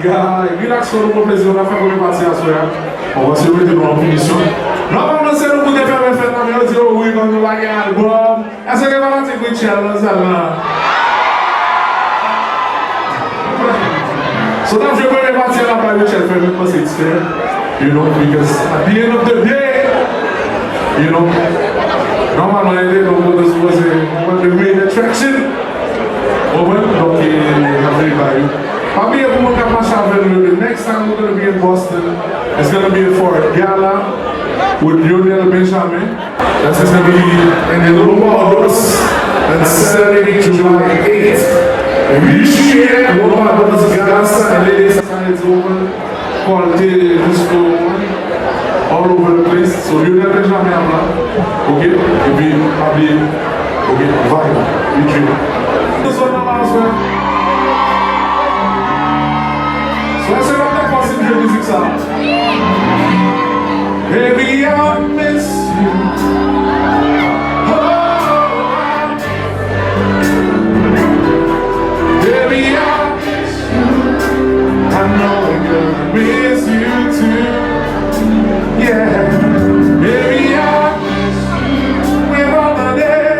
gars, relax sur le plaisir, on a fait comme une partie à soi. On va se mettre dans la finition. Normalement, c'est le coup de faire le fait, on va dire oui, quand nous avons un album. Est-ce que vous avez un Rutshelle, celle-là? So now je vais partir là par Rutshelle, for me because it's fair, you know, because at the end of the day, you know, normalement they don't know this was the main attraction. But when okay, everybody. I'll be able to come the next time we're going to be in Boston, it's going to be for a gala with Lionel Benjamin. That's going to be in the Little Walrus on Saturday, July 8th. And we share the Little Walrus Gala Saturday. It's over, quality, disco, all over the place. So Lionel Benjamin, okay? It'll be probably, okay, Vayb, we drink. This one as well. Let's have that passing through music sound. Baby, I miss you. Oh, baby, I miss you. I know I'm gonna miss you too. Yeah, baby, I miss you. We're on the day.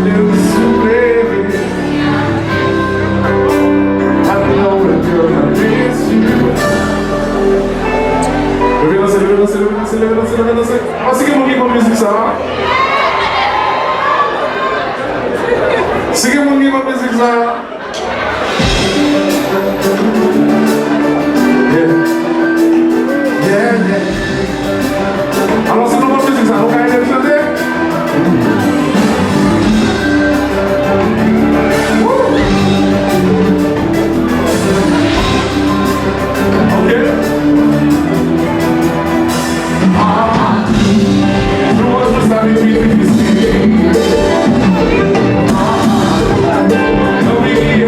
Listen, baby. Levez-la. Seguimos aqui com a música, sabe? Seguimos aqui com a música, sabe? Yeah. A nossa nova música, sabe? Não cai dentro de você? Between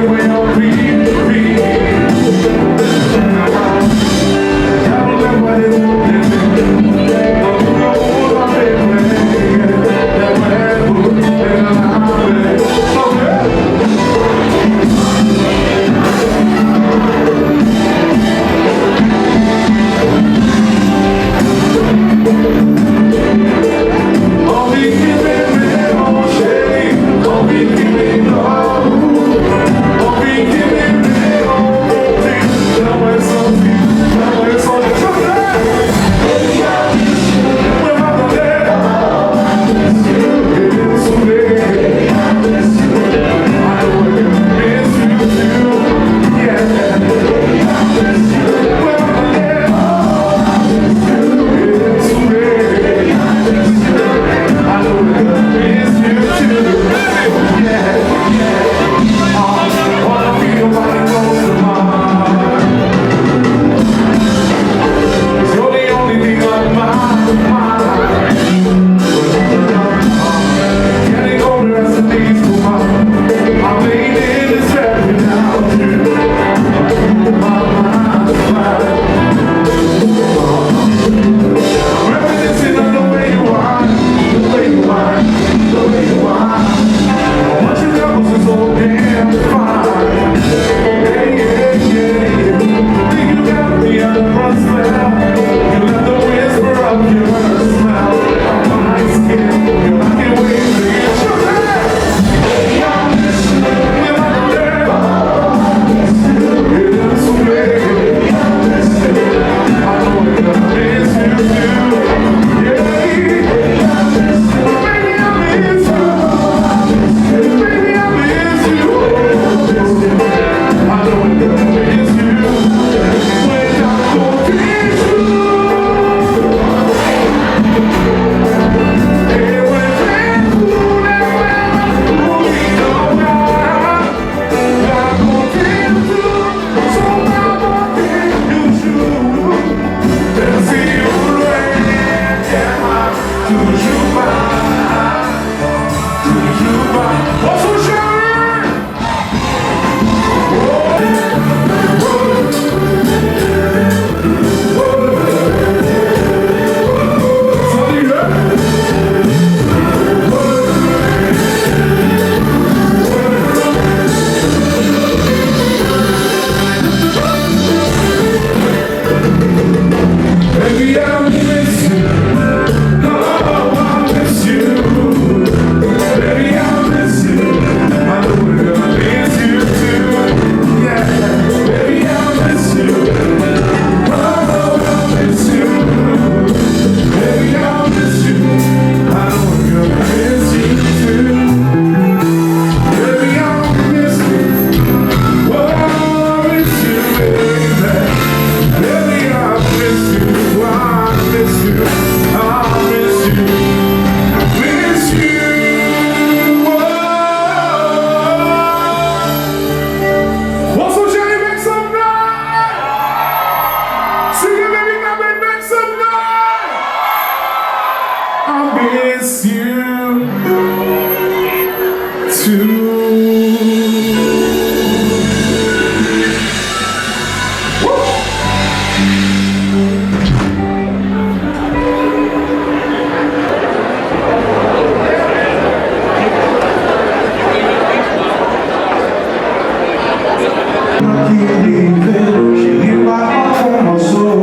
Chérie, pas mon morceau.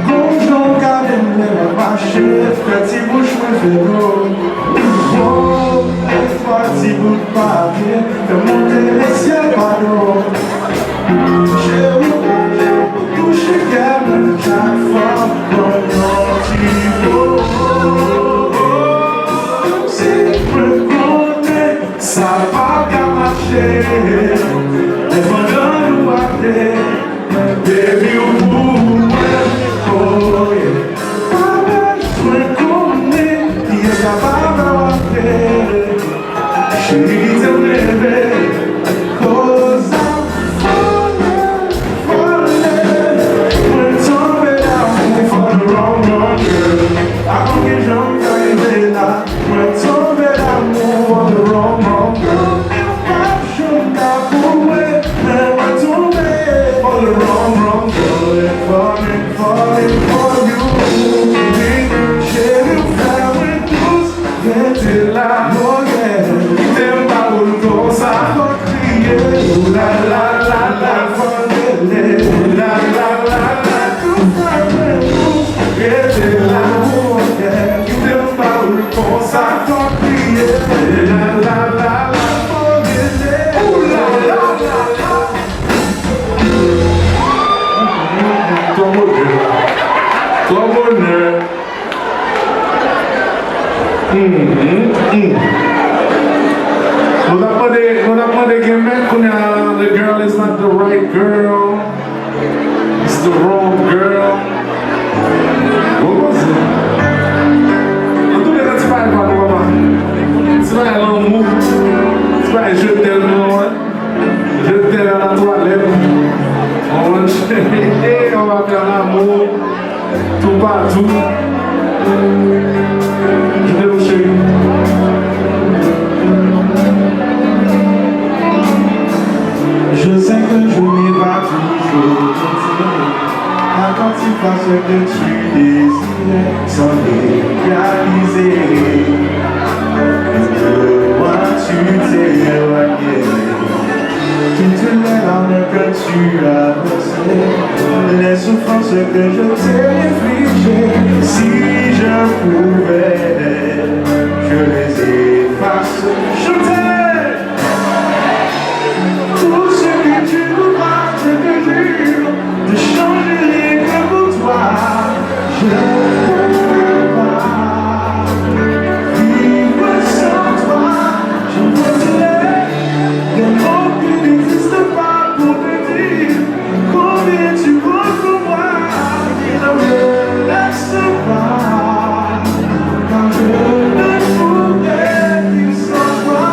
Quand j'en garde, elle va marcher. Petit bouche, me fait l'eau. Oh, petit bout de papier. Fais monter les ciels par l'eau. Chérie, toucher qu'elle chaque fois. Quand tu veux. C'est me compter. Ça va bien marcher. Les bonheurs nous appeler. Baby, oh yeah. Me connais, y es capable de chérie, te rêver. Cause I'm falling. Me tomber d'amour for the wrong girl. Avant que j'en arrive là, me tomber d'amour for the wrong girl. Je t'avouerai, me tomber for the wrong girl. Falling for you. T'es là, oh yeah. T'aimes pas où le ça va crier. Ouh la la la la, fondez-les. Ouh la la la la, tout ça me pousse. T'es là, oh yeah. T'aimes pas où le ça va crier. Ouh la la la la, fondez-les. Ouh la la la la. Ton bonheur, ton bonheur. The girl is not the right girl. It's the wrong girl. What was it? En tout cas, c'est pas un moment. C'est pas un long mot. C'est pas un je t'aime, non. Je t'aime à la toilette. On va faire l'amour. Tout partout. Je t'aime, chérie. Je sais que je n'ai pas toujours continué à quand tu fasses ce que tu désirais sans réaliser de moi tu t'es éloigné. Toutes les larmes que tu as versées, les souffrances que je t'ai infligées, si je pouvais, je les efface. Je t'aime. De changer rien que pour toi, je ne peux pas vivre sans toi. Je veux te laisser, des mots qui n'existent pas pour te dire combien tu comptes pour moi. Ne me laisse pas, car je ne pourrais vivre sans toi.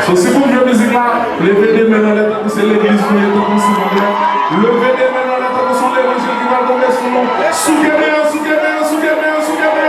So, si vous jouez musique là, levez les mains dans les temps, c'est l'église pour les temps, s'il vous plaît. Levez les mains dans les temps, ce sont l'évangile qui va tomber sur nous. Soukez-moi, soukez-moi, soukez-moi, soukez-moi.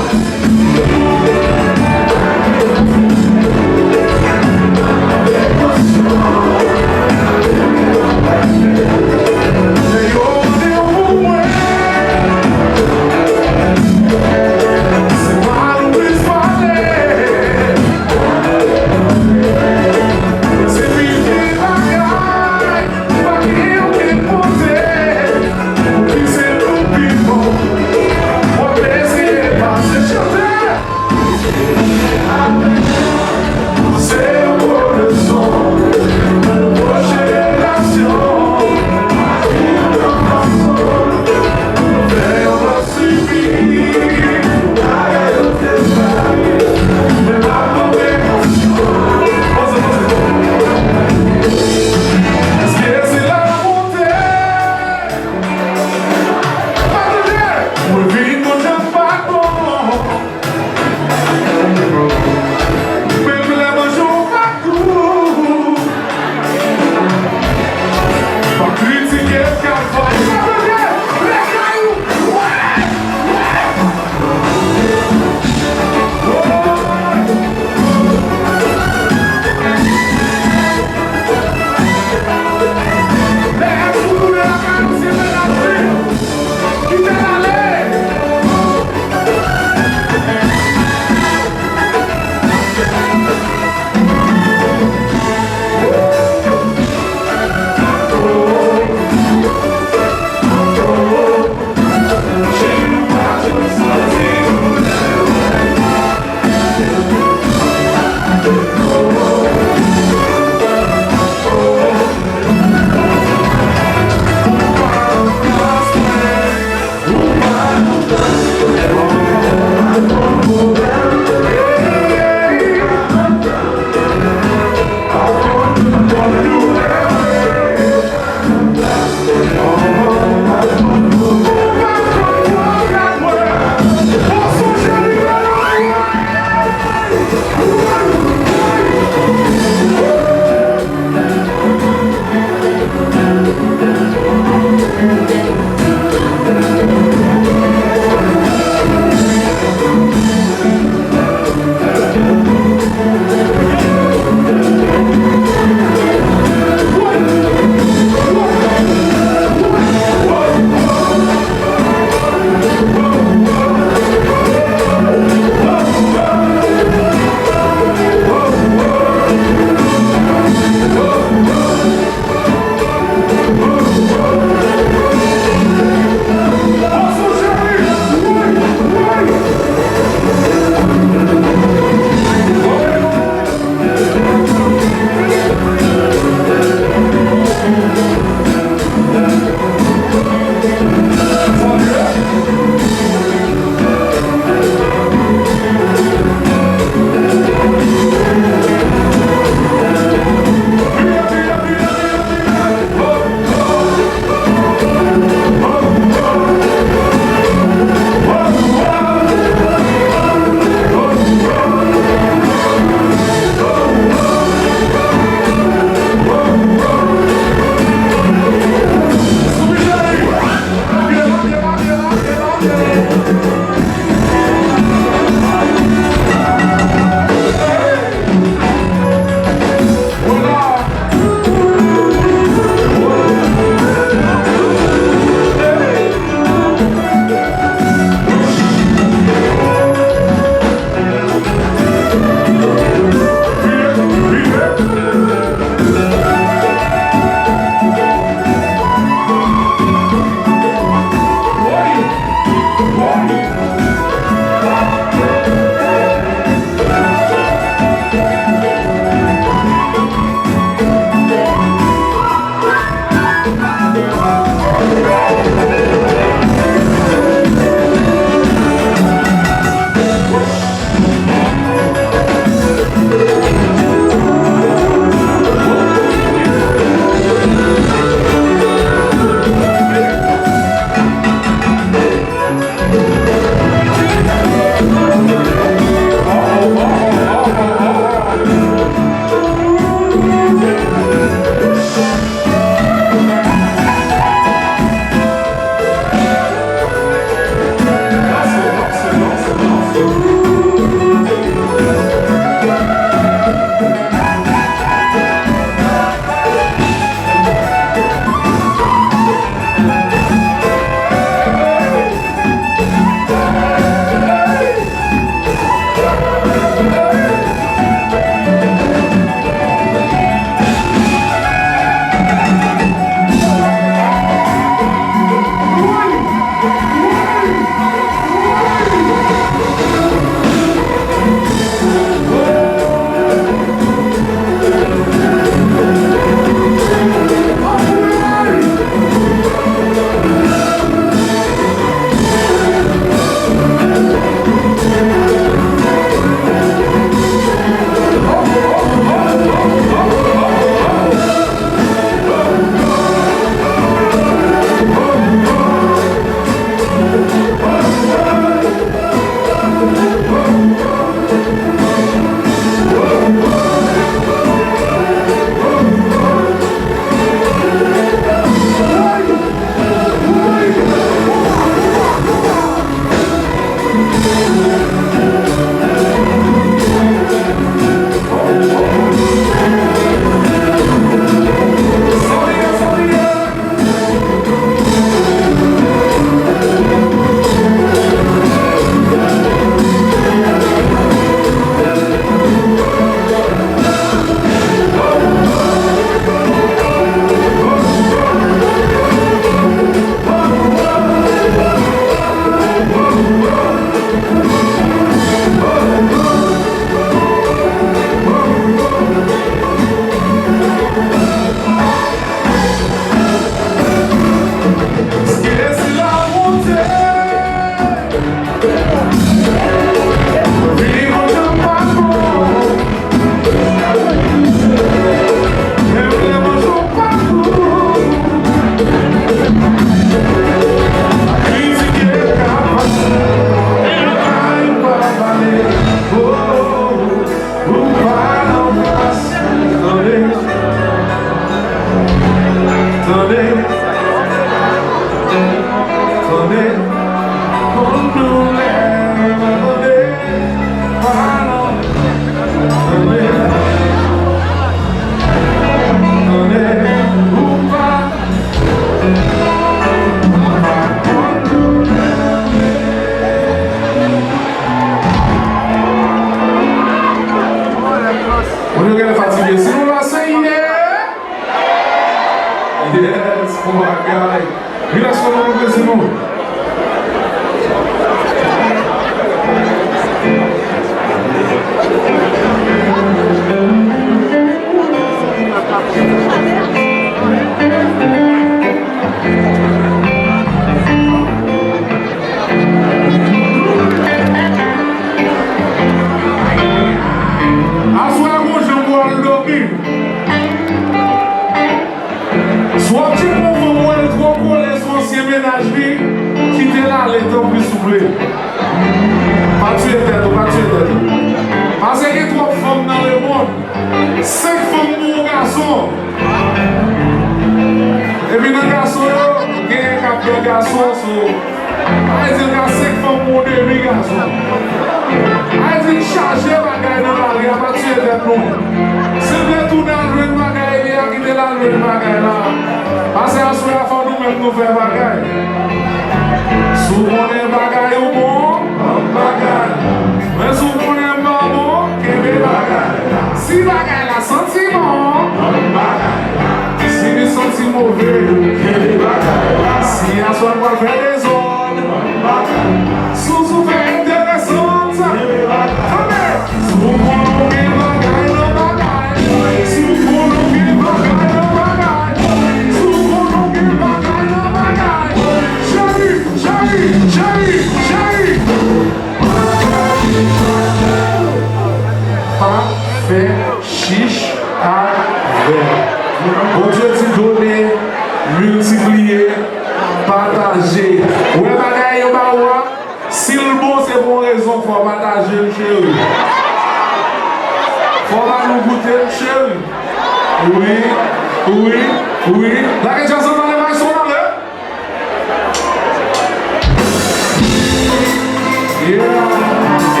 Yeah.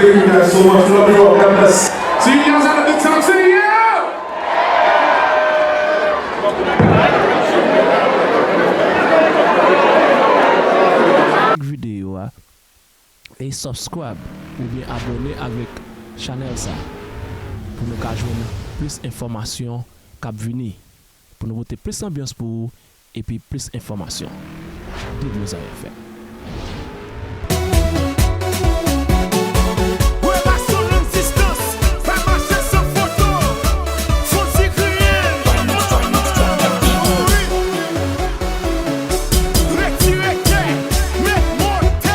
Thank you guys so much. Love you all. God bless. See you guys at the top. See you. Vidéo et subscribe ou bien abonner avec channel ça pour nous joindre plus d'informations cap venir pour nous voter plus ambiance pour et puis plus d'informations. Depoze.